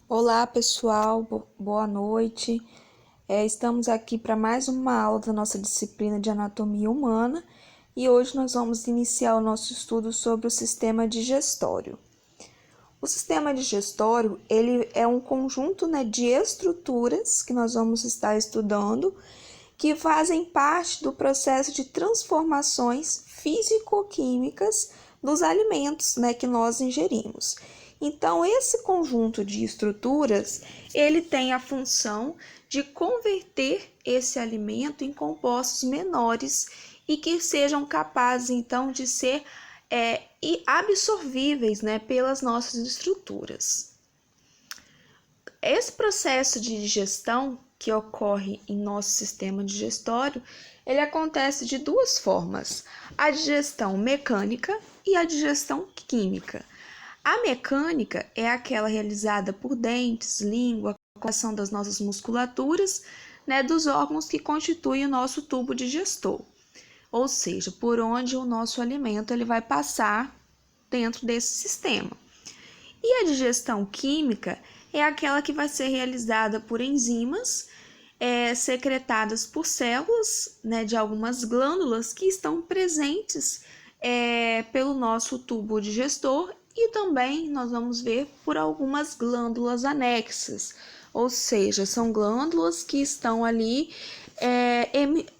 Olá, pessoal, boa noite. Estamos aqui para mais uma aula da nossa disciplina de anatomia humana e hoje nós vamos iniciar o nosso estudo sobre o sistema digestório. O sistema digestório, ele é um conjunto, de estruturas que nós vamos estar estudando que fazem parte do processo de transformações físico-químicas dos alimentos, que nós ingerimos. Então, esse conjunto de estruturas, ele tem a função de converter esse alimento em compostos menores e que sejam capazes, então, de ser absorvíveis, pelas nossas estruturas. Esse processo de digestão que ocorre em nosso sistema digestório, ele acontece de duas formas: a digestão mecânica e a digestão química. A mecânica é aquela realizada por dentes, língua, coação das nossas musculaturas, dos órgãos que constituem o nosso tubo digestor, ou seja, por onde o nosso alimento ele vai passar dentro desse sistema. E a digestão química é aquela que vai ser realizada por enzimas secretadas por células, de algumas glândulas que estão presentes pelo nosso tubo digestor e também nós vamos ver por algumas glândulas anexas, ou seja, são glândulas que estão ali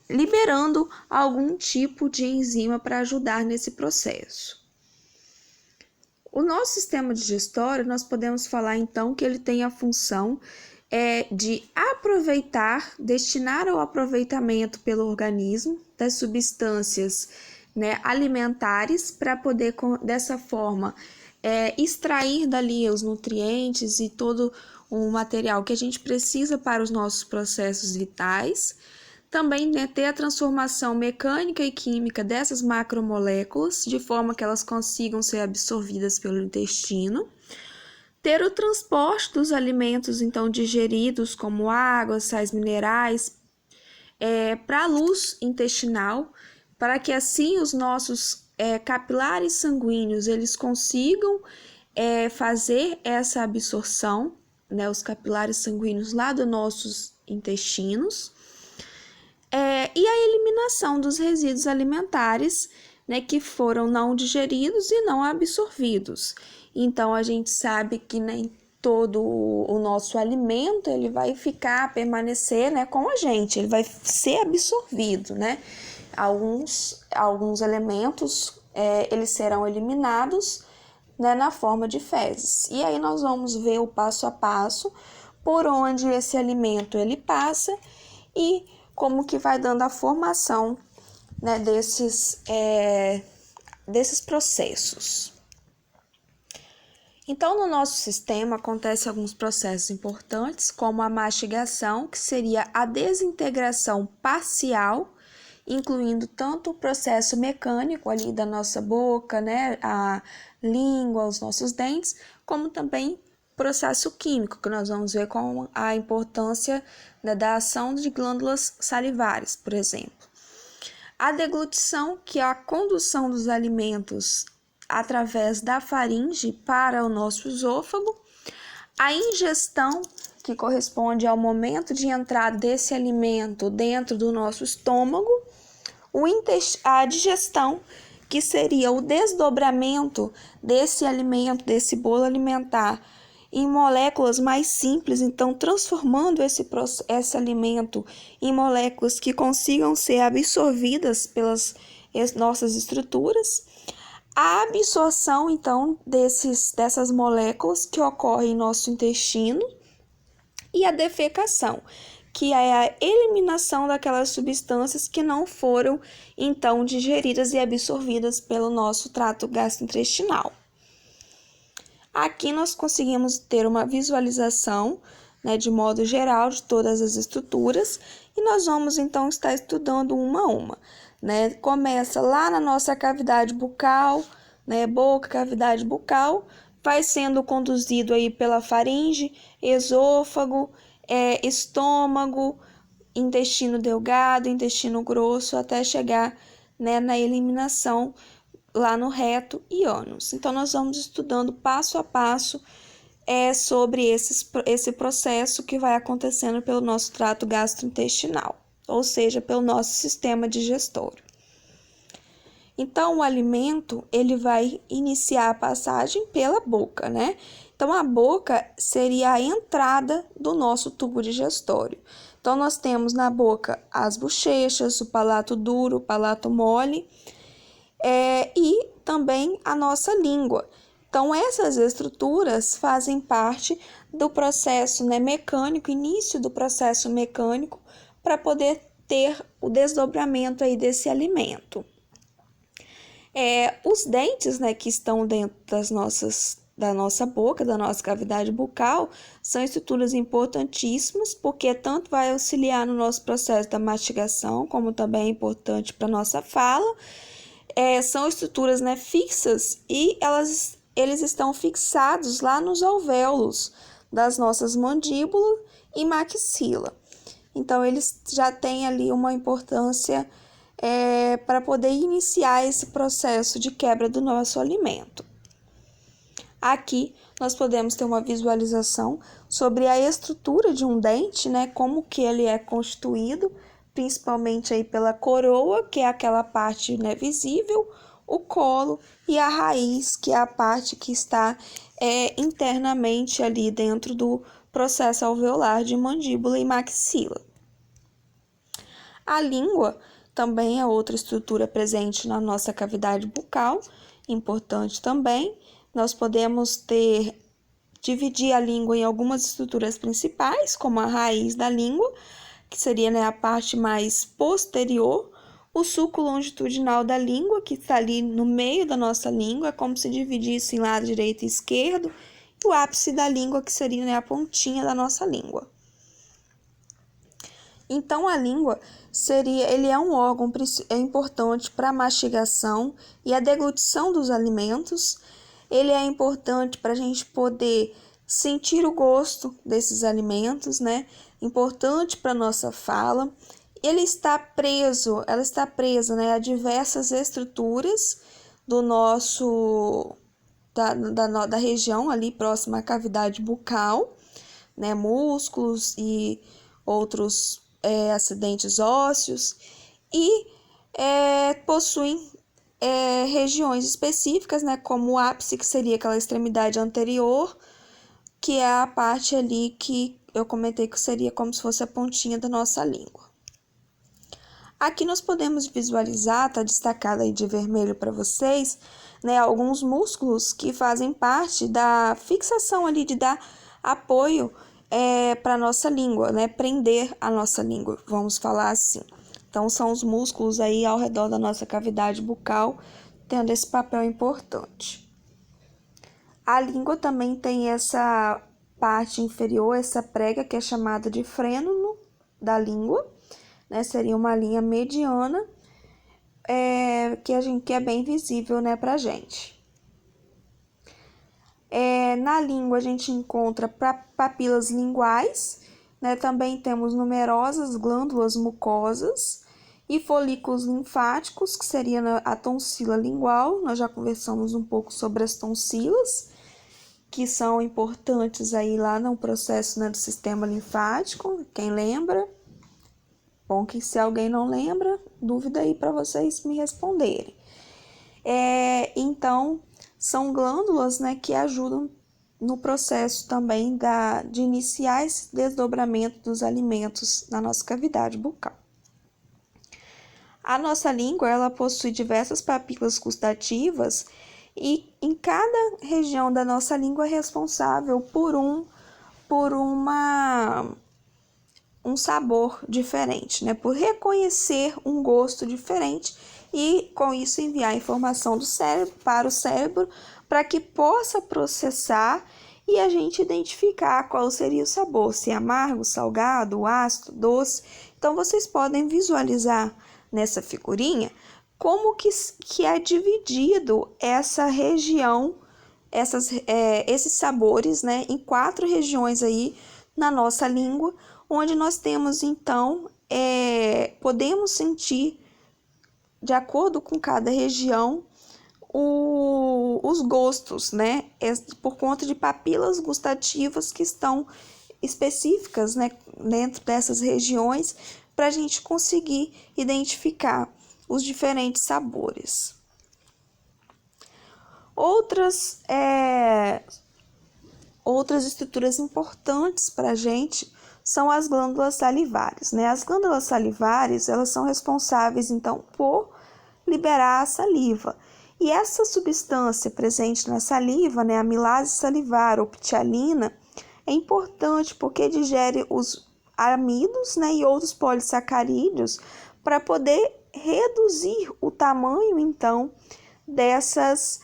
liberando algum tipo de enzima para ajudar nesse processo. O nosso sistema digestório, nós podemos falar então que ele tem a função de aproveitar, destinar ao aproveitamento pelo organismo das substâncias alimentares para poder, dessa forma, extrair dali os nutrientes e todo o material que a gente precisa para os nossos processos vitais. Também ter a transformação mecânica e química dessas macromoléculas, de forma que elas consigam ser absorvidas pelo intestino. Ter o transporte dos alimentos, então, digeridos, como água, sais minerais, para a luz intestinal, para que assim os nossos capilares sanguíneos, eles consigam fazer essa absorção, os capilares sanguíneos lá dos nossos intestinos. E a eliminação dos resíduos alimentares, que foram não digeridos e não absorvidos. Então, a gente sabe que nem todo o nosso alimento, ele vai permanecer, com a gente, ele vai ser absorvido, Alguns elementos, eles serão eliminados, na forma de fezes. E aí nós vamos ver o passo a passo por onde esse alimento ele passa e como que vai dando a formação, desses processos. Então, no nosso sistema acontecem alguns processos importantes, como a mastigação, que seria a desintegração parcial, incluindo tanto o processo mecânico ali da nossa boca, a língua, os nossos dentes, como também processo químico, que nós vamos ver com a importância da ação de glândulas salivares, por exemplo. A deglutição, que é a condução dos alimentos através da faringe para o nosso esôfago. A ingestão, que corresponde ao momento de entrada desse alimento dentro do nosso estômago. A digestão, que seria o desdobramento desse alimento, desse bolo alimentar, em moléculas mais simples, então transformando esse alimento em moléculas que consigam ser absorvidas pelas nossas estruturas. A absorção, então, dessas moléculas que ocorrem em nosso intestino. E a defecação, que é a eliminação daquelas substâncias que não foram, então, digeridas e absorvidas pelo nosso trato gastrointestinal. Aqui nós conseguimos ter uma visualização, de modo geral, de todas as estruturas, e nós vamos, então, estar estudando uma a uma. Começa lá na nossa cavidade bucal, boca, cavidade bucal, vai sendo conduzido aí pela faringe, esôfago, estômago, intestino delgado, intestino grosso, até chegar, na eliminação lá no reto e ânus. Então, nós vamos estudando passo a passo é sobre esse processo que vai acontecendo pelo nosso trato gastrointestinal, ou seja, pelo nosso sistema digestório. Então, o alimento, ele vai iniciar a passagem pela boca, né? Então, a boca seria a entrada do nosso tubo digestório. Então, nós temos na boca as bochechas, o palato duro, o palato mole, e também a nossa língua. Então, essas estruturas fazem parte do processo, né, mecânico, início do processo mecânico, para poder ter o desdobramento aí desse alimento. Os dentes, né, que estão dentro da nossa boca, da nossa cavidade bucal, são estruturas importantíssimas, porque tanto vai auxiliar no nosso processo da mastigação, como também é importante para a nossa fala. São estruturas, né, fixas e eles estão fixados lá nos alvéolos das nossas mandíbulas e maxila. Então, eles já têm ali uma importância para poder iniciar esse processo de quebra do nosso alimento. Aqui, nós podemos ter uma visualização sobre a estrutura de um dente, né, como que ele é constituído, principalmente aí pela coroa, que é aquela parte, né, visível, o colo e a raiz, que é a parte que está internamente ali dentro do processo alveolar de mandíbula e maxila. A língua também é outra estrutura presente na nossa cavidade bucal, importante também. Nós podemos dividir a língua em algumas estruturas principais, como a raiz da língua, que seria, né, a parte mais posterior, o sulco longitudinal da língua, que está ali no meio da nossa língua, é como se dividisse em lado direito e esquerdo, e o ápice da língua, que seria, né, a pontinha da nossa língua. Então, a língua ele é um órgão importante para a mastigação e a deglutição dos alimentos. Ele é importante para a gente poder sentir o gosto desses alimentos, né? Importante para a nossa fala. Ela está presa, né, a diversas estruturas do nosso, da região ali próxima à cavidade bucal, né? Músculos e outros acidentes ósseos, e possuem regiões específicas, né, como o ápice, que seria aquela extremidade anterior, que é a parte ali que eu comentei que seria como se fosse a pontinha da nossa língua. Aqui nós podemos visualizar, está destacado aí de vermelho para vocês, né, alguns músculos que fazem parte da fixação ali, de dar apoio para a nossa língua, né? Prender a nossa língua, vamos falar assim. Então, são os músculos aí ao redor da nossa cavidade bucal, tendo esse papel importante. A língua também tem essa parte inferior, essa prega, que é chamada de frênulo da língua, né? Seria uma linha mediana, que é bem visível, né, pra gente. Na língua a gente encontra papilas linguais, né? Também temos numerosas glândulas mucosas e folículos linfáticos, que seria a tonsila lingual. Nós já conversamos um pouco sobre as tonsilas, que são importantes aí lá no processo, né, do sistema linfático, quem lembra? Bom, que se alguém não lembra, dúvida aí para vocês me responderem. Então, são glândulas, né, que ajudam no processo também de iniciar esse desdobramento dos alimentos na nossa cavidade bucal. A nossa língua, ela possui diversas papilas gustativas e em cada região da nossa língua é responsável por um sabor diferente, né? Por reconhecer um gosto diferente e com isso enviar informação do cérebro para o cérebro para que possa processar e a gente identificar qual seria o sabor, se é amargo, salgado, ácido, doce. Então, vocês podem visualizar nessa figurinha como que é dividido essa região, esses sabores, né, em 4 regiões aí na nossa língua, onde nós temos, então, podemos sentir, de acordo com cada região, os gostos, né? Por conta de papilas gustativas que estão específicas, né, dentro dessas regiões, para a gente conseguir identificar os diferentes sabores. Outras estruturas importantes para a gente são as glândulas salivares, né? As glândulas salivares, elas são responsáveis, então, por liberar a saliva. E essa substância presente na saliva, né, a amilase salivar ou ptialina, é importante porque digere os amidos, né, e outros polissacarídeos para poder reduzir o tamanho, então, dessas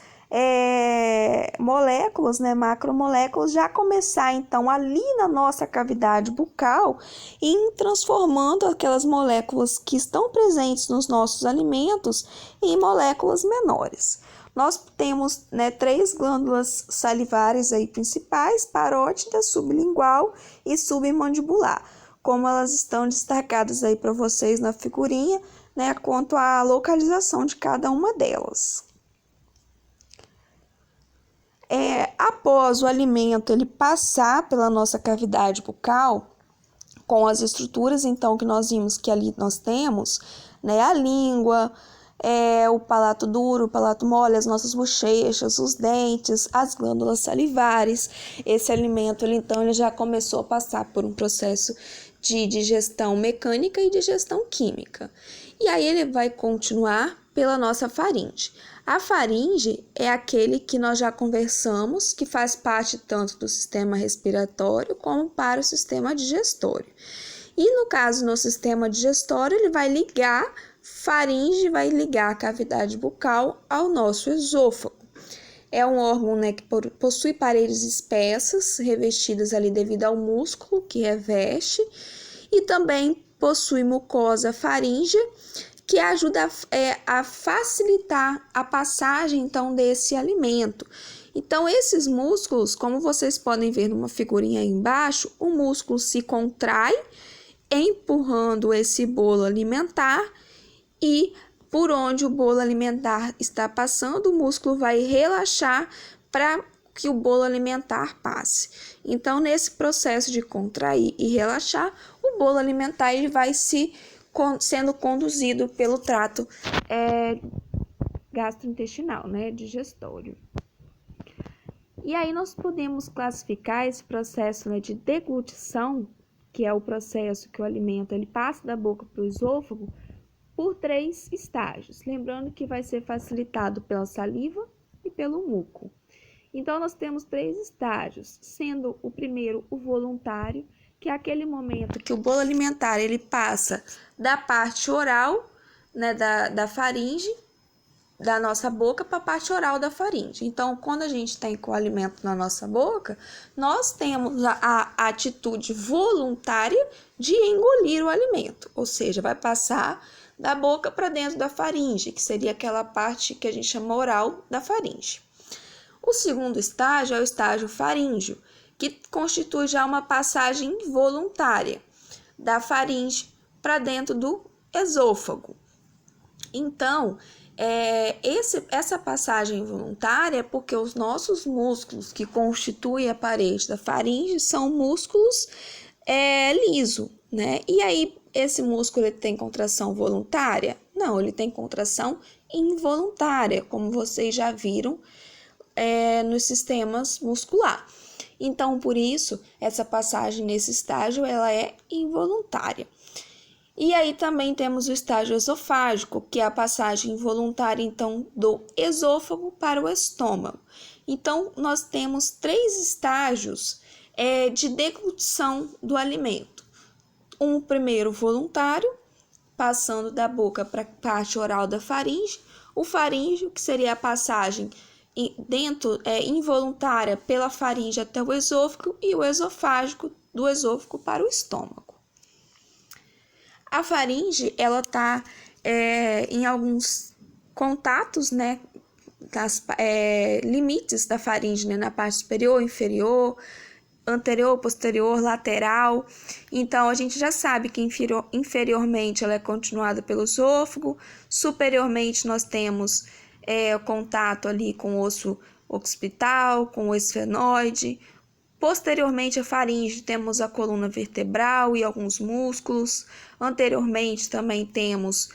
moléculas, né, macromoléculas, já começar então ali na nossa cavidade bucal e transformando aquelas moléculas que estão presentes nos nossos alimentos em moléculas menores. Nós temos, né, 3 glândulas salivares aí principais: parótida, sublingual e submandibular, como elas estão destacadas aí para vocês na figurinha, né, quanto à localização de cada uma delas. Após o alimento ele passar pela nossa cavidade bucal, com as estruturas então que nós vimos que ali nós temos, né, a língua, o palato duro, o palato mole, as nossas bochechas, os dentes, as glândulas salivares, esse alimento ele já começou a passar por um processo de digestão mecânica e digestão química. E aí ele vai continuar pela nossa faringe. A faringe é aquele que nós já conversamos, que faz parte tanto do sistema respiratório como para o sistema digestório. E no caso, no sistema digestório, ele vai ligar, faringe vai ligar a cavidade bucal ao nosso esôfago. É um órgão, né, que possui paredes espessas, revestidas ali devido ao músculo que reveste, e também possui mucosa faríngea, que ajuda a facilitar a passagem, então, desse alimento. Então, esses músculos, como vocês podem ver numa figurinha aí embaixo, o músculo se contrai, empurrando esse bolo alimentar, e por onde o bolo alimentar está passando, o músculo vai relaxar para que o bolo alimentar passe. Então, nesse processo de contrair e relaxar, o bolo alimentar ele vai sendo conduzido pelo trato gastrointestinal, né, digestório. E aí nós podemos classificar esse processo, né, de deglutição, que é o processo que o alimento ele passa da boca para o esôfago, por 3 estágios. Lembrando que vai ser facilitado pela saliva e pelo muco. Então, nós temos 3 estágios, sendo o primeiro o voluntário, que é aquele momento que o bolo alimentar ele passa da parte oral, né, da faringe, da nossa boca, para a parte oral da faringe. Então, quando a gente tem com o alimento na nossa boca, nós temos a atitude voluntária de engolir o alimento, ou seja, vai passar da boca para dentro da faringe, que seria aquela parte que a gente chama oral da faringe. O segundo estágio é o estágio faríngeo, que constitui já uma passagem voluntária da faringe para dentro do esôfago. Então, essa passagem voluntária é porque os nossos músculos que constituem a parede da faringe são músculos lisos, né? E aí, esse músculo ele tem contração voluntária? Não, ele tem contração involuntária, como vocês já viram nos sistemas muscular. Então, por isso, essa passagem nesse estágio, ela é involuntária. E aí também temos o estágio esofágico, que é a passagem involuntária, então, do esôfago para o estômago. Então, nós temos 3 estágios de deglutição do alimento. Um primeiro voluntário, passando da boca para a parte oral da faringe. O faríngeo, que seria a passagem involuntária pela faringe até o esôfago, e o esofágico do esôfago para o estômago. A faringe, ela está em alguns contatos, né, limites da faringe, né, na parte superior, inferior, anterior, posterior, lateral. Então, a gente já sabe que inferiormente ela é continuada pelo esôfago, superiormente nós temos contato ali com o osso occipital, com o esfenoide. Posteriormente à faringe, temos a coluna vertebral e alguns músculos. Anteriormente, também temos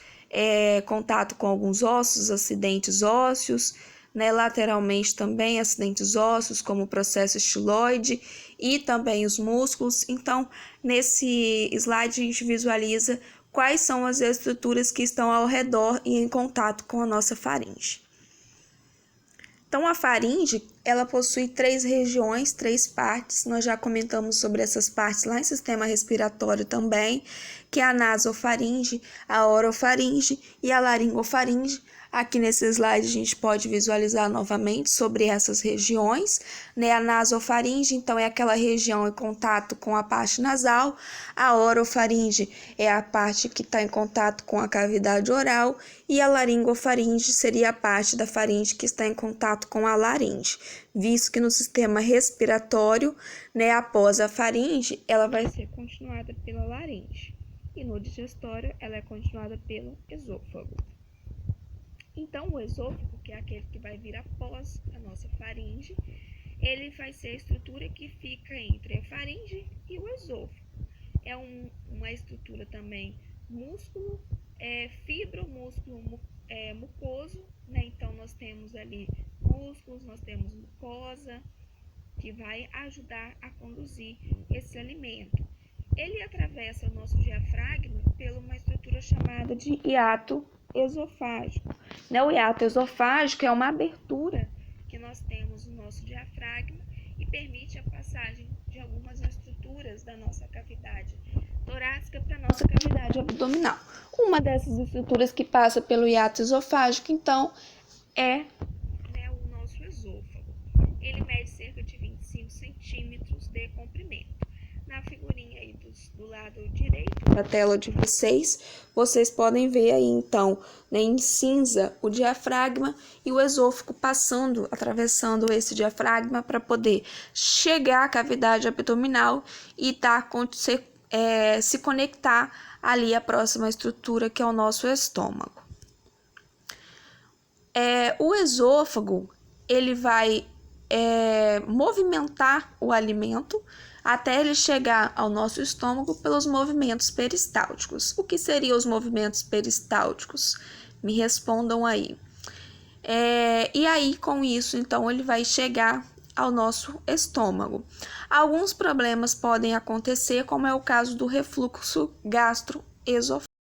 contato com alguns ossos, acidentes ósseos. Né? Lateralmente, também acidentes ósseos, como o processo estiloide e também os músculos. Então, nesse slide, a gente visualiza quais são as estruturas que estão ao redor e em contato com a nossa faringe. Então, a faringe, ela possui 3 regiões, 3 partes. Nós já comentamos sobre essas partes lá em sistema respiratório também, que é a nasofaringe, a orofaringe e a laringofaringe. Aqui nesse slide a gente pode visualizar novamente sobre essas regiões, né? A nasofaringe, então, é aquela região em contato com a parte nasal. A orofaringe é a parte que está em contato com a cavidade oral. E a laringofaringe seria a parte da faringe que está em contato com a laringe, visto que no sistema respiratório, né, após a faringe, ela vai ser continuada pela laringe. E no digestório, ela é continuada pelo esôfago. Então, o esôfago, que é aquele que vai vir após a nossa faringe, ele vai ser a estrutura que fica entre a faringe e o esôfago. É uma estrutura também músculo, fibromúsculo mucoso, né? Então, nós temos ali músculos, nós temos mucosa, que vai ajudar a conduzir esse alimento. Ele atravessa o nosso diafragma por uma estrutura chamada de hiato esofágico. O hiato esofágico é uma abertura que nós temos no nosso diafragma e permite a passagem de algumas estruturas da nossa cavidade torácica para a nossa cavidade abdominal. Uma dessas estruturas que passa pelo hiato esofágico, então, é o nosso esôfago. Ele mede cerca de 25 centímetros de comprimento. Na figurinha aí do lado direito da tela de vocês podem ver aí, então, né, em cinza o diafragma e o esôfago passando, atravessando esse diafragma para poder chegar à cavidade abdominal e se conectar ali à próxima estrutura, que é o nosso estômago. O esôfago, ele vai movimentar o alimento até ele chegar ao nosso estômago pelos movimentos peristálticos. O que seriam os movimentos peristálticos? Me respondam aí. E aí, com isso, então, ele vai chegar ao nosso estômago. Alguns problemas podem acontecer, como é o caso do refluxo gastroesofágico.